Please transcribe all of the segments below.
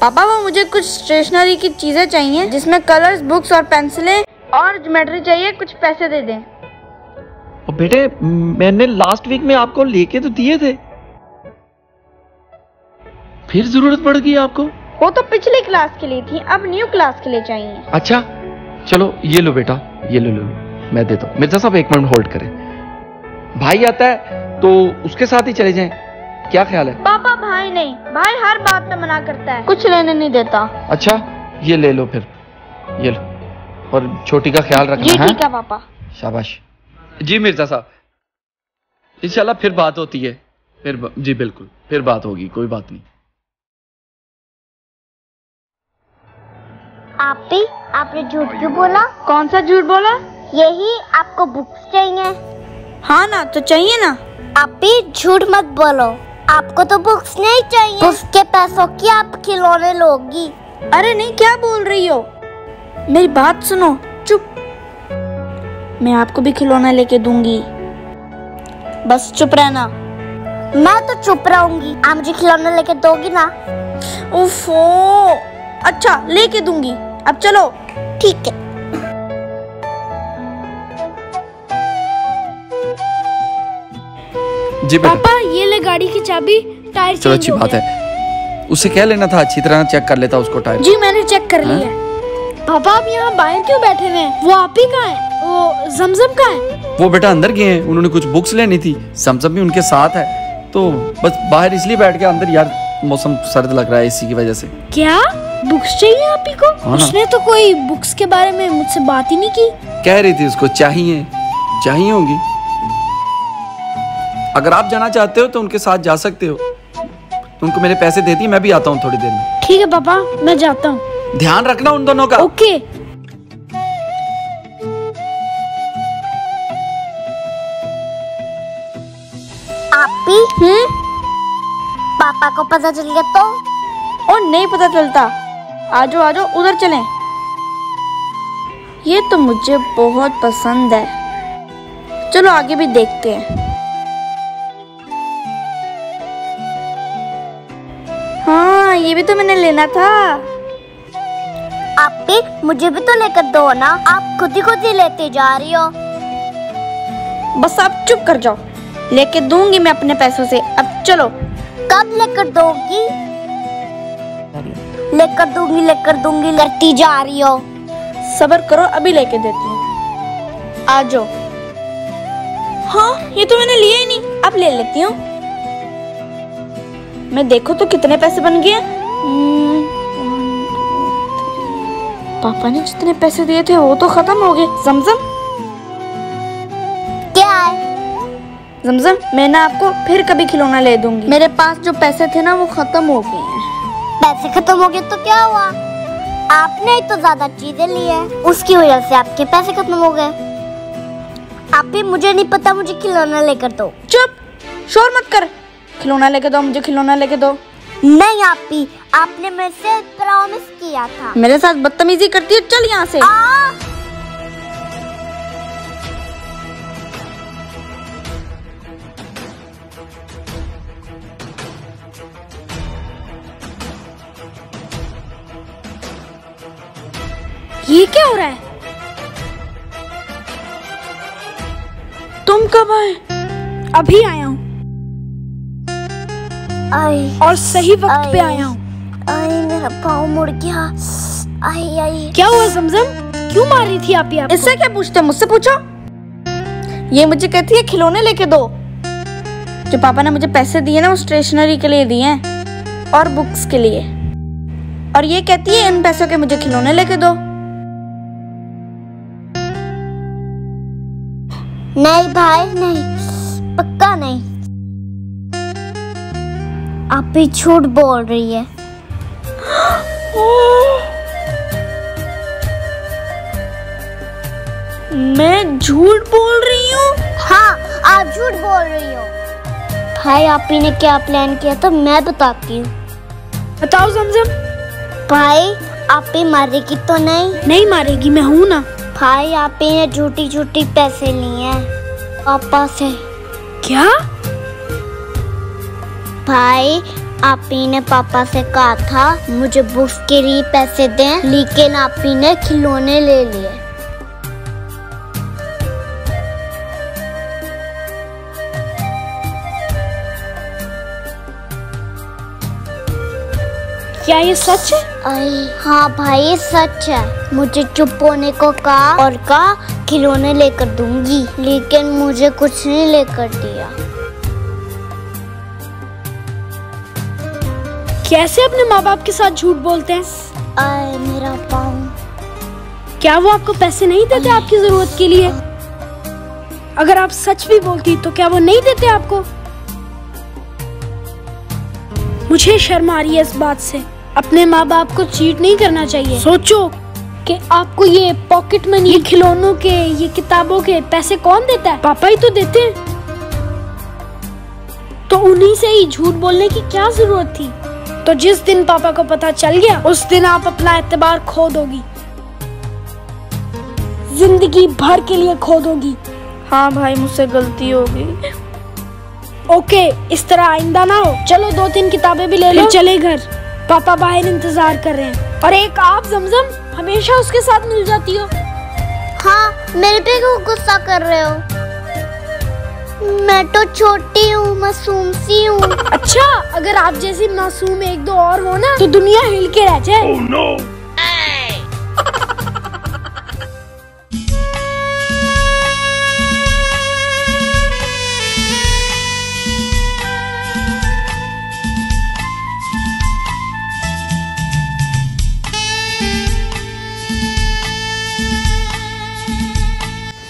पापा वो मुझे कुछ स्टेशनरी की चीजें चाहिए जिसमें कलर्स, बुक्स और पेंसिलें और ज्योमेट्री चाहिए। कुछ पैसे दे दें। और बेटे मैंने लास्ट वीक में आपको लेके तो दिए थे, फिर जरूरत पड़ गई आपको? वो तो पिछली क्लास के लिए थी, अब न्यू क्लास के लिए चाहिए। अच्छा चलो ये लो बेटा, ये लो मैं देता हूँ। मिर्जा साहब 1 मिनट होल्ड करें, भाई आता है तो उसके साथ ही चले जाएं, क्या ख्याल है? पापा भाई नहीं, भाई हर बात पे मना करता है, कुछ लेने नहीं देता। अच्छा ये ले लो फिर, ये लो, और छोटी का ख्याल रखना है। ठीक है पापा। शाबाश। जी मिर्जा साहब, इंशाल्लाह फिर बात होती है, फिर जी बिल्कुल फिर बात होगी, कोई बात नहीं। आपने झूठ क्यों बोला? कौन सा झूठ बोला? यही आपको बुक्स चाहिए? हाँ ना, तो चाहिए ना। आपी झूठ मत बोलो, आपको तो बुक्स नहीं चाहिए। उसके पैसों की आप खिलौने लोगी। अरे नहीं, क्या बोल रही हो? मेरी बात सुनो, चुप। मैं आपको भी खिलौना लेके दूंगी, बस चुप रहना। मैं तो चुप रहूंगी, आप मुझे खिलौना लेके दोगी ना? उफ़ो, अच्छा लेके दूंगी, अब चलो। ठीक है। जी बेटा। पापा ये ले गाड़ी की चाबी, टायर चलो अच्छी बात है, उससे क्या लेना था, अच्छी तरह चेक कर लेता उसको टायर। जी मैंने चेक कर लिया। पापा आप यहाँ बाहर क्यों बैठे हुए हैं? वो आप ही कहाँ है? वो जमजम कहाँ है? वो बेटा अंदर गए हैं, उन्होंने कुछ बुक्स लेनी थी, जमजम भी उनके साथ है, तो बस बाहर इसलिए बैठ के। अंदर यार मौसम सर्द लग रहा है इसी की वजह से। क्या बुक्स चाहिए आप ही को? उसने तो कोई बुक्स के बारे में मुझसे बात ही नहीं की। कह रही थी उसको चाहिए होंगी। अगर आप जाना चाहते हो तो उनके साथ जा सकते हो, उनको मेरे पैसे दे दिए, मैं भी आता हूँ थोड़ी देर में। ठीक है पापा, मैं जाता हूँ। ध्यान रखना उन दोनों का। ओके। आपी पापा को पता चल गया तो? और नहीं पता चलता। आजो आजो उधर चलें। ये तो मुझे बहुत पसंद है, चलो आगे भी देखते हैं। हाँ ये भी तो मैंने लेना था। आपी मुझे भी तो लेकर दो ना, आप खुद ही लेते जा रही हो। बस आप चुप कर जाओ, लेके दूंगी मैं अपने पैसों से। अब चलो। कब लेकर दोगी? लेकर दूंगी करती जा रही हो। सब्र करो, अभी लेके देती हूँ। आ जाओ। हाँ ये तो मैंने लिया ही नहीं, अब ले लेती हूँ। मैं देखो तो कितने पैसे बन गए। पापा ने जितने पैसे दिए थे वो तो खत्म हो गए। जमजम क्या है? जमजम मैं ना आपको फिर कभी खिलौना ले दूंगी। मेरे पास जो पैसे थे ना वो खत्म हो गए हैं। पैसे खत्म हो गए तो क्या हुआ? आपने तो ज्यादा चीजें ली है, उसकी वजह से आपके पैसे खत्म हो गए। आप ही मुझे नहीं पता, मुझे खिलौना लेकर दो। चुप, शोर मत कर। खिलौना लेके दो, मुझे खिलौना लेके दो। नहीं आपी, आपने मेरे से प्रॉमिस किया था। मेरे साथ बदतमीजी करती है, चल यहाँ से। ये क्या हो रहा है? तुम कब आए? अभी आया हूँ, और सही वक्त पे आया हूँ। मेरा पाँव मुड़ गया। क्या हुआ जमजम, क्यों मार रही थी आप? इससे क्या पूछते, मुझसे पूछो। ये मुझे कहती है खिलौने लेके दो। जो पापा ने मुझे पैसे दिए ना वो स्टेशनरी के लिए दिए हैं और बुक्स के लिए, और ये कहती है इन पैसों के मुझे खिलौने लेके दो। नहीं भाई नहीं, पक्का नहीं। आप भी झूठ बोल रही है। मैं झूठ बोल रही हूँ? हाँ आप झूठ बोल रही हो। भाई आप ही ने क्या प्लान किया था मैं बताती हूँ। बताओ जमजम। भाई आप ही मारेगी तो नहीं? नहीं मारेगी, मैं हूँ ना। भाई आप ही ने झूठी झूठी पैसे लिए हैं पापा से। क्या? भाई आप ही ने पापा से कहा था मुझे बुक्स के लिए पैसे दें, लेकिन आप ही ने खिलौने ले लिए। क्या ये सच है? हाँ भाई ये सच है। मुझे चुप होने को कहा और कहा खिलौने लेकर दूंगी, लेकिन मुझे कुछ नहीं लेकर दिया। कैसे अपने माँ बाप के साथ झूठ बोलते हैं? आए मेरा पाँव। क्या वो आपको पैसे नहीं देते आपकी जरूरत के लिए? अगर आप सच भी बोलती तो क्या वो नहीं देते आपको? मुझे शर्म आ रही है इस बात से। अपने माँ बाप को चीट नहीं करना चाहिए। सोचो कि आपको ये पॉकेट मनी, ये खिलौनों के, ये किताबों के पैसे कौन देता है? पापा ही तो देते हैं। तो उन्हीं से ही झूठ बोलने की क्या जरूरत थी? तो जिस दिन पापा को पता चल गया उस दिन आप अपना एतबार खो दोगी, जिंदगी भर के लिए खो दोगी। हाँ भाई मुझसे गलती हो गई। ओके, इस तरह आइंदा ना हो। चलो 2-3 किताबें भी ले लो, चले घर। पापा बाहर इंतजार कर रहे हैं। और एक आप जमजम हमेशा उसके साथ मिल जाती हो। हाँ, मेरे पे क्यों गुस्सा कर रहे हो? मैं तो छोटी हूँ, मासूम सी हूँ। अच्छा, अगर आप जैसी मासूम 1-2 और हो ना तो दुनिया हिल के रह जाए। Oh, no.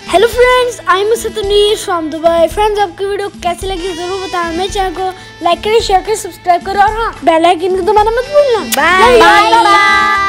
Hello friends, I am Tanveer from Dubai. Friends, आपकी वीडियो कैसी लगी जरूर बताना। मेरे चैनल को लाइक करें, शेयर करें, सब्सक्राइब करें और हाँ, बेल आइकन को दबाना मत भूलना। Bye bye.